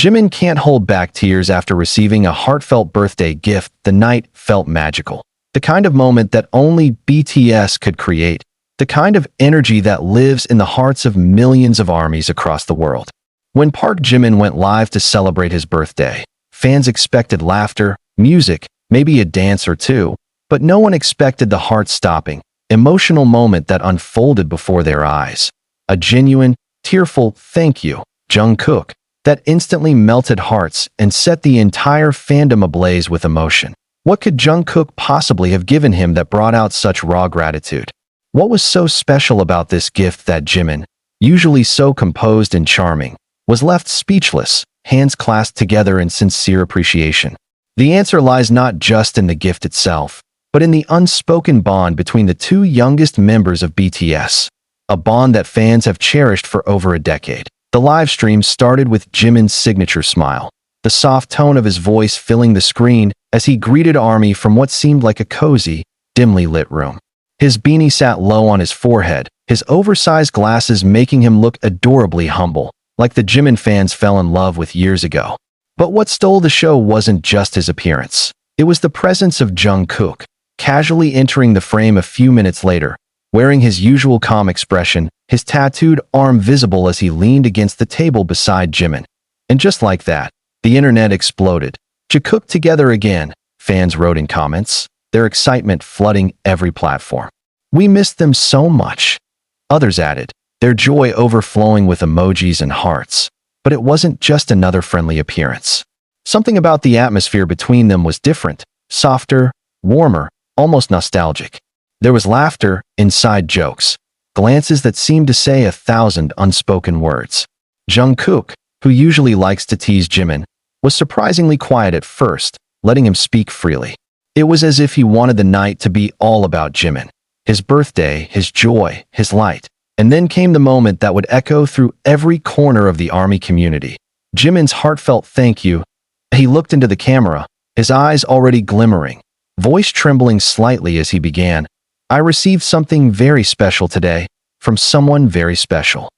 Jimin can't hold back tears after receiving a heartfelt birthday gift. The night felt magical. The kind of moment that only BTS could create. The kind of energy that lives in the hearts of millions of armies across the world. When Park Jimin went live to celebrate his birthday, fans expected laughter, music, maybe a dance or two, but no one expected the heart-stopping, emotional moment that unfolded before their eyes. A genuine, tearful thank you, Jungkook, that instantly melted hearts and set the entire fandom ablaze with emotion. What could Jungkook possibly have given him that brought out such raw gratitude? What was so special about this gift that Jimin, usually so composed and charming, was left speechless, hands clasped together in sincere appreciation? The answer lies not just in the gift itself, but in the unspoken bond between the two youngest members of BTS, a bond that fans have cherished for over a decade. The live stream started with Jimin's signature smile, the soft tone of his voice filling the screen as he greeted ARMY from what seemed like a cozy, dimly lit room. His beanie sat low on his forehead, his oversized glasses making him look adorably humble, like the Jimin fans fell in love with years ago. But what stole the show wasn't just his appearance. It was the presence of Jungkook, casually entering the frame a few minutes later, wearing his usual calm expression, his tattooed arm visible as he leaned against the table beside Jimin. And just like that, the internet exploded. Jikook together again, fans wrote in comments, their excitement flooding every platform. We missed them so much. Others added, their joy overflowing with emojis and hearts. But it wasn't just another friendly appearance. Something about the atmosphere between them was different, softer, warmer, almost nostalgic. There was laughter, inside jokes, glances that seemed to say 1,000 unspoken words. Jungkook, who usually likes to tease Jimin, was surprisingly quiet at first, letting him speak freely. It was as if he wanted the night to be all about Jimin, his birthday, his joy, his light. And then came the moment that would echo through every corner of the ARMY community. Jimin's heartfelt thank you. He looked into the camera, his eyes already glimmering, voice trembling slightly as he began. I received something very special today, from someone very special.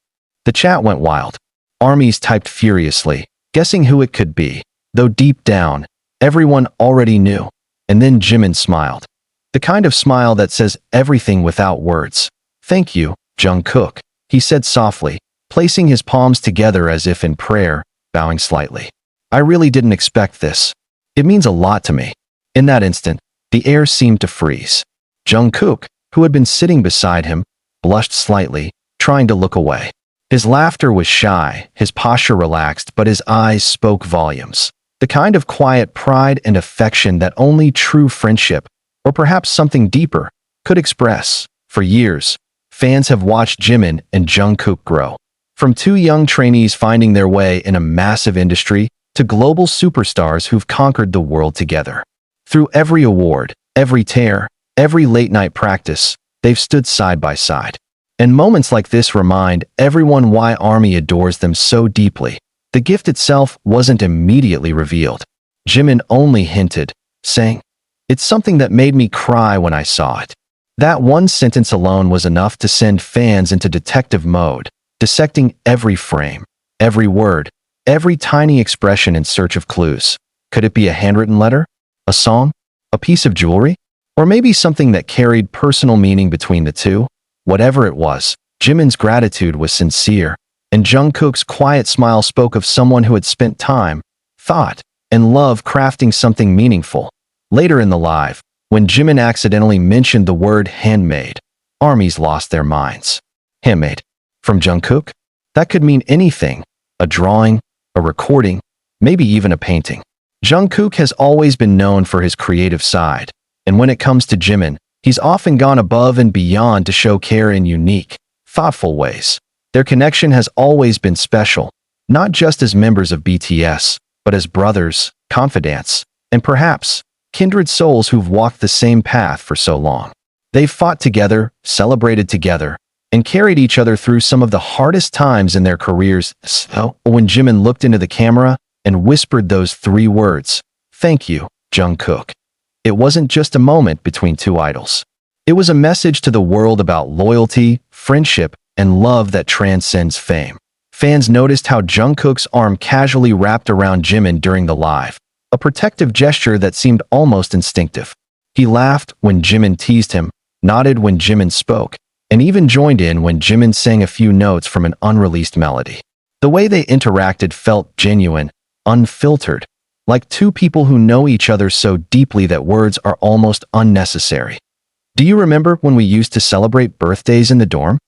The chat went wild. ARMYs typed furiously, guessing who it could be, though deep down, everyone already knew. And then Jimin smiled. The kind of smile that says everything without words. Thank you, Jungkook, he said softly, placing his palms together as if in prayer, bowing slightly. I really didn't expect this. It means a lot to me. In that instant, the air seemed to freeze. Jungkook, who had been sitting beside him, blushed slightly, trying to look away. His laughter was shy, his posture relaxed, but his eyes spoke volumes. The kind of quiet pride and affection that only true friendship, or perhaps something deeper, could express. For years, fans have watched Jimin and Jungkook grow. From two young trainees finding their way in a massive industry to global superstars who've conquered the world together. Through every award, every tear, every late-night practice, they've stood side by side. And moments like this remind everyone why ARMY adores them so deeply. The gift itself wasn't immediately revealed. Jimin only hinted, saying, "It's something that made me cry when I saw it." That one sentence alone was enough to send fans into detective mode, dissecting every frame, every word, every tiny expression in search of clues. Could it be a handwritten letter? A song? A piece of jewelry? Or maybe something that carried personal meaning between the two? Whatever it was, Jimin's gratitude was sincere, and Jungkook's quiet smile spoke of someone who had spent time, thought, and love crafting something meaningful. Later in the live, when Jimin accidentally mentioned the word handmade, ARMYs lost their minds. Handmade? From Jungkook? That could mean anything. A drawing, a recording, maybe even a painting. Jungkook has always been known for his creative side, and when it comes to Jimin, he's often gone above and beyond to show care in unique, thoughtful ways. Their connection has always been special, not just as members of BTS, but as brothers, confidants, and perhaps kindred souls who've walked the same path for so long. They've fought together, celebrated together, and carried each other through some of the hardest times in their careers. So, when Jimin looked into the camera and whispered those 3 words, "Thank you, Jungkook," it wasn't just a moment between two idols. It was a message to the world about loyalty, friendship, and love that transcends fame. Fans noticed how Jungkook's arm casually wrapped around Jimin during the live, a protective gesture that seemed almost instinctive. He laughed when Jimin teased him, nodded when Jimin spoke, and even joined in when Jimin sang a few notes from an unreleased melody. The way they interacted felt genuine, unfiltered, like two people who know each other so deeply that words are almost unnecessary. "Do you remember when we used to celebrate birthdays in the dorm?"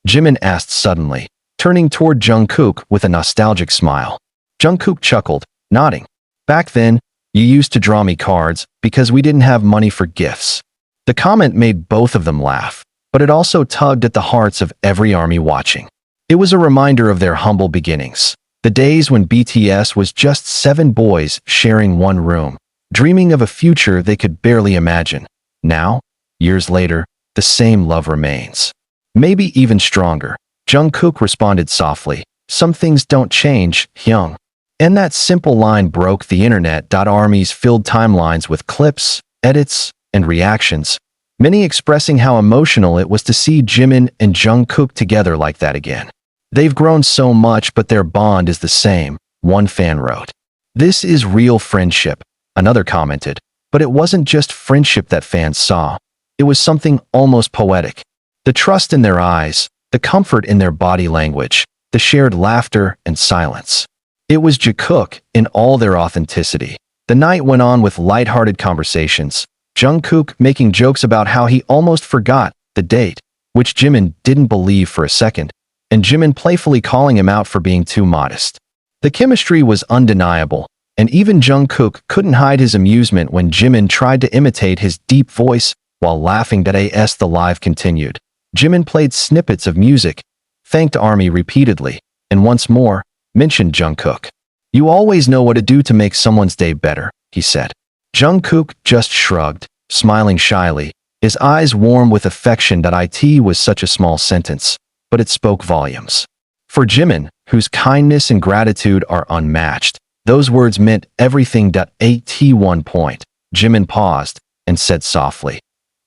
Jimin asked suddenly, turning toward Jungkook with a nostalgic smile. Jungkook chuckled, nodding. "Back then, you used to draw me cards because we didn't have money for gifts." The comment made both of them laugh, but it also tugged at the hearts of every ARMY watching. It was a reminder of their humble beginnings, the days when BTS was just 7 boys sharing one room, dreaming of a future they could barely imagine. Now, years later, the same love remains. Maybe even stronger. Jungkook responded softly, "Some things don't change, Hyung." And that simple line broke the internet. ARMYs filled timelines with clips, edits, and reactions, many expressing how emotional it was to see Jimin and Jungkook together like that again. "They've grown so much, but their bond is the same," one fan wrote. "This is real friendship," another commented. But it wasn't just friendship that fans saw. It was something almost poetic. The trust in their eyes, the comfort in their body language, the shared laughter and silence. It was jikook in all their authenticity. The night went on with lighthearted conversations, Jungkook making jokes about how he almost forgot the date, which Jimin didn't believe for a second, and Jimin playfully calling him out for being too modest. The chemistry was undeniable, and even Jungkook couldn't hide his amusement when Jimin tried to imitate his deep voice while laughing. As the live continued, Jimin played snippets of music, thanked ARMY repeatedly, and once more, mentioned Jungkook. "You always know what to do to make someone's day better," he said. Jungkook just shrugged, smiling shyly, his eyes warm with affection. It was such a small sentence, but it spoke volumes. For Jimin, whose kindness and gratitude are unmatched, those words meant everything. At one point, Jimin paused and said softly,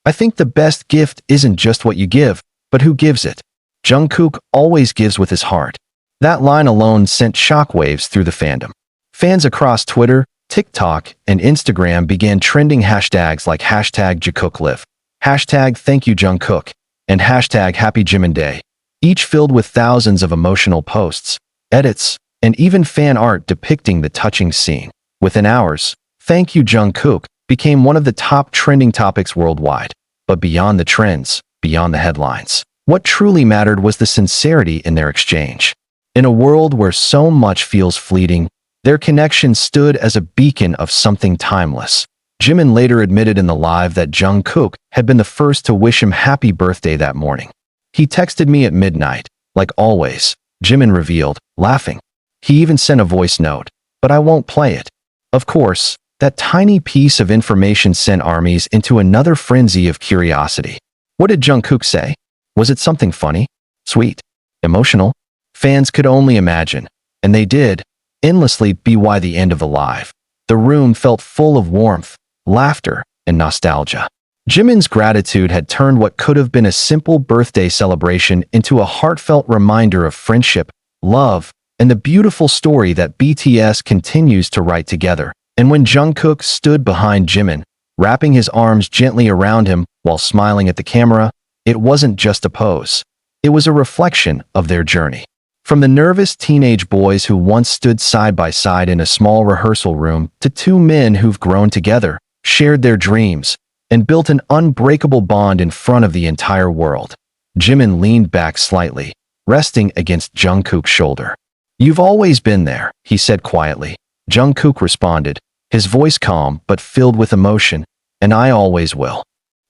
"I think the best gift isn't just what you give, but who gives it. Jungkook always gives with his heart." That line alone sent shockwaves through the fandom. Fans across Twitter, TikTok, and Instagram began trending hashtags like #JikookLive, #ThankYouJungkook, and #HappyJimin each filled with thousands of emotional posts, edits, and even fan art depicting the touching scene. Within hours, "Thank You Jungkook" became one of the top trending topics worldwide. But beyond the trends, beyond the headlines, what truly mattered was the sincerity in their exchange. In a world where so much feels fleeting, their connection stood as a beacon of something timeless. Jimin later admitted in the live that Jungkook had been the first to wish him happy birthday that morning. "He texted me at midnight, like always," Jimin revealed, laughing. "He even sent a voice note, but I won't play it." Of course, that tiny piece of information sent ARMYs into another frenzy of curiosity. What did Jungkook say? Was it something funny? Sweet? Emotional? Fans could only imagine, and they did, endlessly by the end of the live. The room felt full of warmth, laughter, and nostalgia. Jimin's gratitude had turned what could have been a simple birthday celebration into a heartfelt reminder of friendship, love, and the beautiful story that BTS continues to write together. And when Jungkook stood behind Jimin, wrapping his arms gently around him while smiling at the camera, it wasn't just a pose. It was a reflection of their journey. From the nervous teenage boys who once stood side by side in a small rehearsal room to 2 men who've grown together, shared their dreams, and built an unbreakable bond in front of the entire world. Jimin leaned back slightly, resting against Jungkook's shoulder. "You've always been there," he said quietly. Jungkook responded, his voice calm but filled with emotion, "And I always will."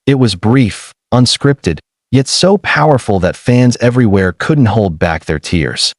It was brief, unscripted, yet so powerful that fans everywhere couldn't hold back their tears.